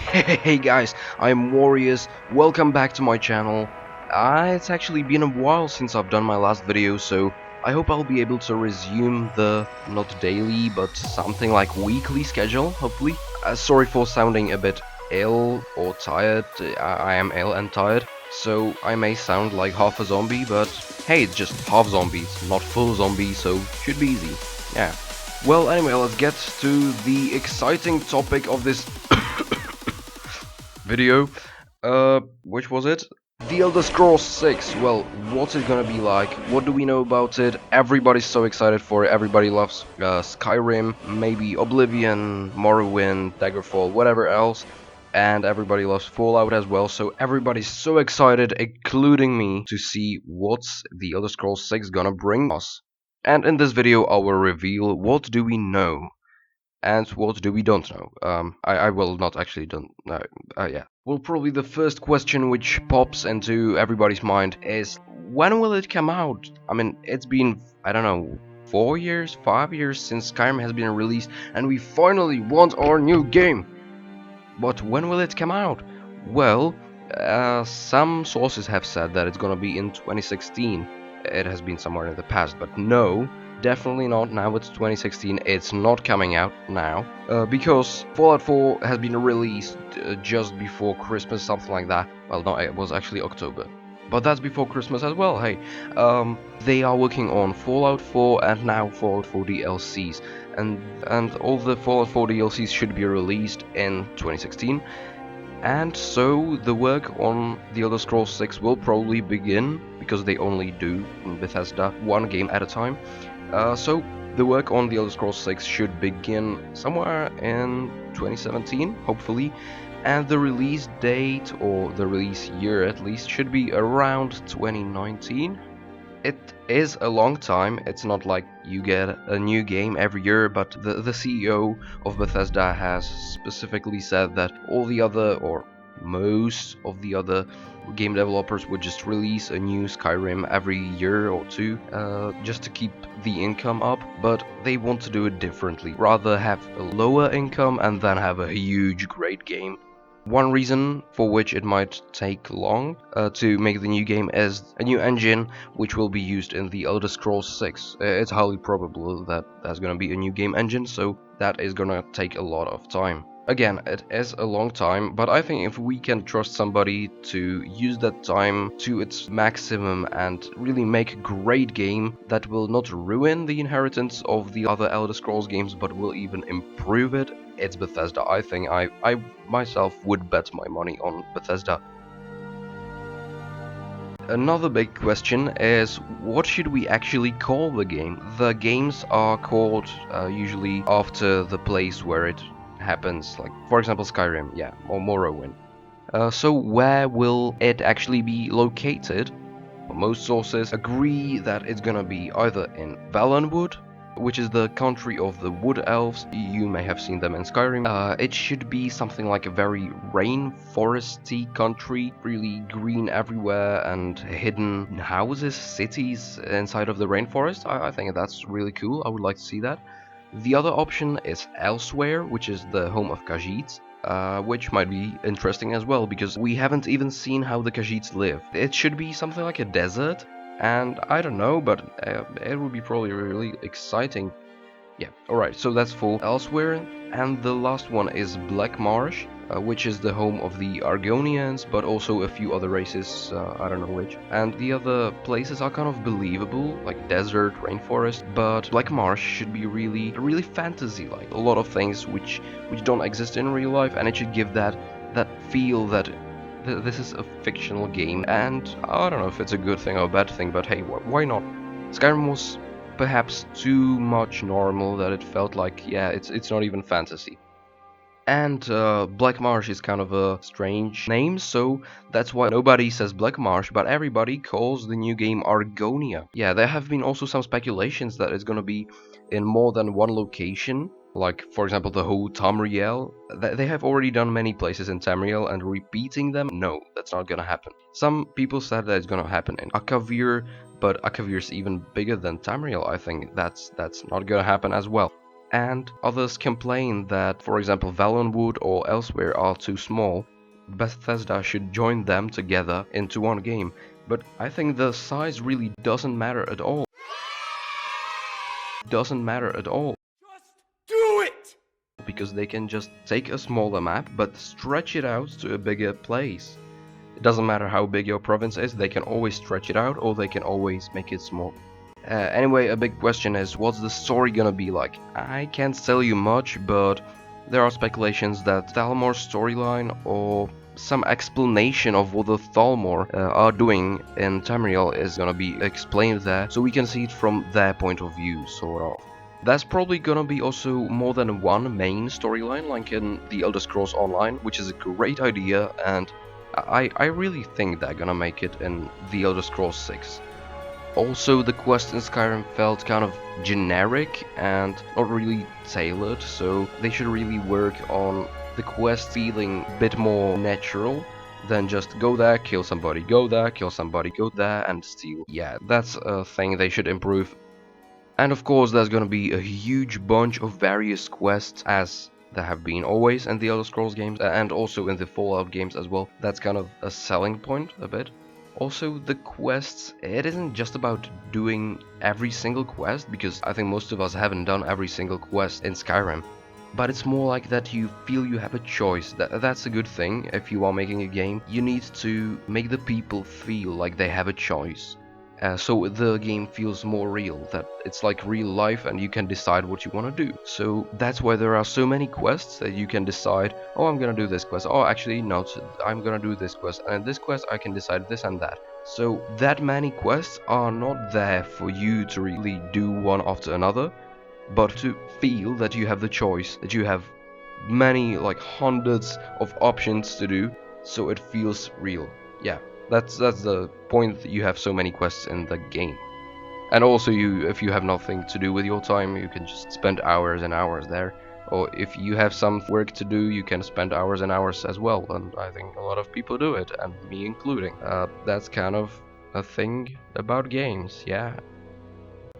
Hey guys, I'm Warious. Welcome back to my channel. It's actually been a while since I've done my last video, so I hope I'll be able to resume the not daily but something like weekly schedule, hopefully. Sorry for sounding a bit ill or tired. I am ill and tired, so I may sound like half a zombie, but hey, it's just half zombies, not full zombie, so should be easy. Yeah. Well, anyway, let's get to the exciting topic of this video. Which was it? The Elder Scrolls 6. Well, what's it gonna be like? What do we know about it? Everybody's so excited for it. Everybody loves Skyrim, maybe Oblivion, Morrowind, Daggerfall, whatever else. And everybody loves Fallout as well. So everybody's so excited, including me, to see what's the Elder Scrolls 6 gonna bring us. And in this video, I will reveal what do we know and what do we don't know. I will not actually don't know. Yeah. Well, probably the first question which pops into everybody's mind is when will it come out? I mean, it's been, I don't know, 4 years, 5 years since Skyrim has been released, and we finally want our new game. But when will it come out? Well, some sources have said that it's gonna be in 2016. It has been somewhere in the past, but no, definitely not. Now it's 2016. It's not coming out now because Fallout 4 has been released just before Christmas, something like that. Well, no, it was actually October. But that's before Christmas as well. Hey, they are working on Fallout 4 and now Fallout 4 DLCs, and all the Fallout 4 DLCs should be released in 2016. And so the work on The Elder Scrolls 6 will probably begin, because they only do in Bethesda one game at a time. So the work on The Elder Scrolls 6 should begin somewhere in 2017, hopefully, and the release date, or the release year at least, should be around 2019. It is a long time. It's not like you get a new game every year, but the CEO of Bethesda has specifically said that all the other, or most of the other game developers would just release a new Skyrim every year or two, just to keep the income up, but they want to do it differently. Rather have a lower income and then have a huge great game. One reason for which it might take long to make the new game is a new engine which will be used in the Elder Scrolls 6. It's highly probable that there's gonna be a new game engine, so that is gonna take a lot of time. Again, it is a long time, but I think if we can trust somebody to use that time to its maximum and really make a great game that will not ruin the inheritance of the other Elder Scrolls games but will even improve it, it's Bethesda. I think I myself would bet my money on Bethesda. Another big question is, what should we actually call the game? The games are called usually after the place where it happens, like for example Skyrim, yeah, or Morrowind. So where will it actually be located? Well, most sources agree that it's gonna be either in Valenwood, which is the country of the Wood Elves. You may have seen them in Skyrim. It should be something like a very rainforesty country, really green everywhere and hidden houses, cities inside of the rainforest. I think that's really cool. I would like to see that. The other option is Elsewhere, which is the home of Khajiits. Which might be interesting as well, because we haven't even seen how the Khajiits live. It should be something like a desert, and I don't know, but it would be probably really exciting. Yeah, alright, so that's for Elsewhere, and the last one is Black Marsh, which is the home of the Argonians, but also a few other races, I don't know which. And the other places are kind of believable, like desert, rainforest, but Black Marsh should be really fantasy-like. A lot of things which don't exist in real life, and it should give that feel that this is a fictional game. And I don't know if it's a good thing or a bad thing, but hey, why not? Skyrim was perhaps too much normal that it felt like, yeah, it's not even fantasy. And Black Marsh is kind of a strange name, so that's why nobody says Black Marsh, but everybody calls the new game Argonia. Yeah, there have been also some speculations that it's gonna be in more than one location, like for example the whole Tamriel. They have already done many places in Tamriel, and repeating them, no, that's not gonna happen. Some people said that it's gonna happen in Akavir, but Akavir is even bigger than Tamriel. I think that's not gonna happen as well. and others complain that, for example, Valenwood or elsewhere are too small. Bethesda should join them together into one game, but I think the size really doesn't matter at all. Doesn't matter at all. Do it! Because they can just take a smaller map but stretch it out to a bigger place. It doesn't matter how big your province is, they can always stretch it out or they can always make it small. Anyway, a big question is, what's the story gonna be like? I can't tell you much, but there are speculations that Thalmor's storyline or some explanation of what the Thalmor are doing in Tamriel is gonna be explained there, so we can see it from their point of view, sort of. That's probably gonna be also more than one main storyline, like in The Elder Scrolls Online, which is a great idea, and I really think they're gonna make it in The Elder Scrolls 6. Also, the quests in Skyrim felt kind of generic and not really tailored, so they should really work on the quest feeling a bit more natural than just go there, kill somebody, go there, kill somebody, go there, and steal. Yeah, that's a thing they should improve. And of course, there's gonna be a huge bunch of various quests, as there have been always in the Elder Scrolls games, and also in the Fallout games as well. That's kind of a selling point a bit. Also, the quests, it isn't just about doing every single quest, because I think most of us haven't done every single quest in Skyrim. But it's more like that you feel you have a choice. That's a good thing. If you are making a game, you need to make the people feel like they have a choice. So the game feels more real, that it's like real life and you can decide what you want to do. So that's why there are so many quests that you can decide, oh, I'm gonna do this quest, oh, actually no, I'm gonna do this quest, and in this quest I can decide this and that. So that many quests are not there for you to really do one after another, but to feel that you have the choice, that you have many, like hundreds of options to do, so it feels real. Yeah, that's the point, that you have so many quests in the game. And also, if you have nothing to do with your time, you can just spend hours and hours there. Or if you have some work to do, you can spend hours and hours as well, and I think a lot of people do it, and me including. That's kind of a thing about games, yeah.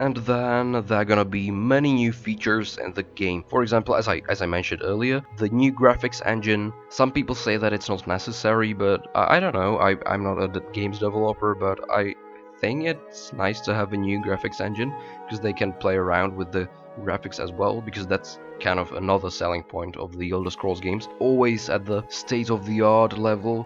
And then there are gonna be many new features in the game. For example, as I mentioned earlier, the new graphics engine. Some people say that it's not necessary, but I don't know. I'm not a games developer, but I think it's nice to have a new graphics engine because they can play around with the graphics as well, because that's kind of another selling point of the Elder Scrolls games. Always at the state-of-the-art level.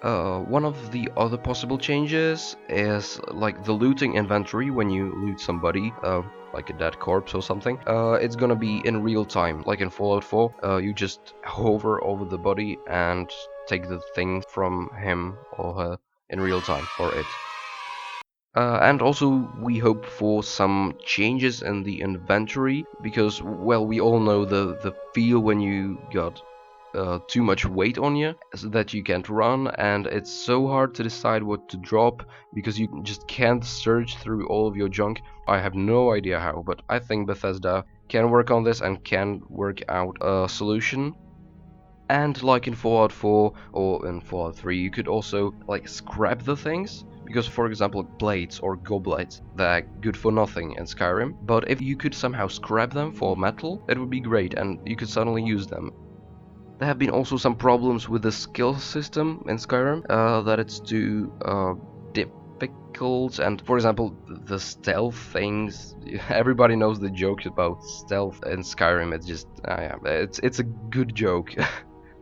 One of the other possible changes is like the looting inventory. When you loot somebody, like a dead corpse or something, it's gonna be in real time, like in Fallout 4. You just hover over the body and take the thing from him or her in real time for it. And also, we hope for some changes in the inventory, because, well, we all know the feel when you got too much weight on you so that you can't run, and it's so hard to decide what to drop because you just can't search through all of your junk. I have no idea how, but I think Bethesda can work on this and can work out a solution. And like in Fallout 4 or in Fallout 3, you could also like scrap the things. Because, for example, blades or goblets, they're good for nothing in Skyrim. But if you could somehow scrap them for metal, it would be great, and you could suddenly use them. There have been also some problems with the skill system in Skyrim, that it's too difficult. And for example, the stealth things, everybody knows the joke about stealth in Skyrim. It's just, yeah, it's a good joke.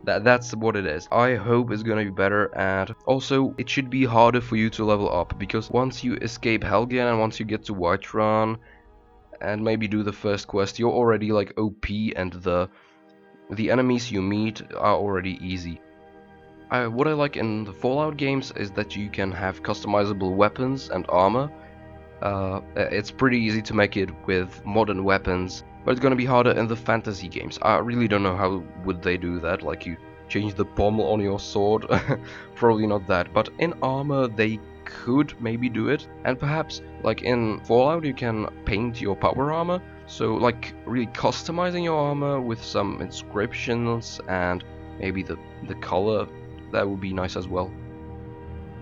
That's what it is. I hope it's gonna be better, and also it should be harder for you to level up, because once you escape Helgen and once you get to Whiterun and maybe do the first quest, you're already like OP, and the enemies you meet are already easy. What I like in the Fallout games is that you can have customizable weapons and armor. It's pretty easy to make it with modern weapons, but it's gonna be harder in the fantasy games. I really don't know how would they do that, like you change the pommel on your sword. Probably not that, but in armor they could maybe do it. And perhaps like in Fallout you can paint your power armor, so like really customizing your armor with some inscriptions and maybe the color, that would be nice as well.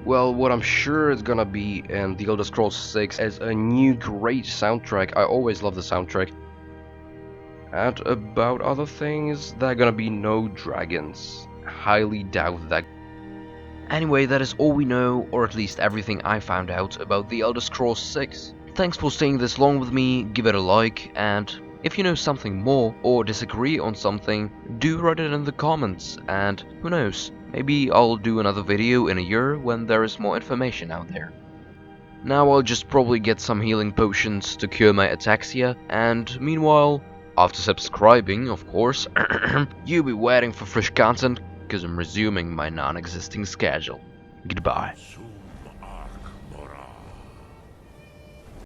Well, what I'm sure is gonna be in The Elder Scrolls 6 is a new great soundtrack. I always love the soundtrack. And about other things, there are gonna be no dragons. Highly doubt that. Anyway, that is all we know, or at least everything I found out about The Elder Scrolls 6. Thanks for staying this long with me, give it a like, and if you know something more or disagree on something, do write it in the comments, and who knows, maybe I'll do another video in a year when there is more information out there. Now I'll just probably get some healing potions to cure my ataxia, and meanwhile, after subscribing, of course, you'll be waiting for fresh content, because I'm resuming my non-existing schedule. Goodbye.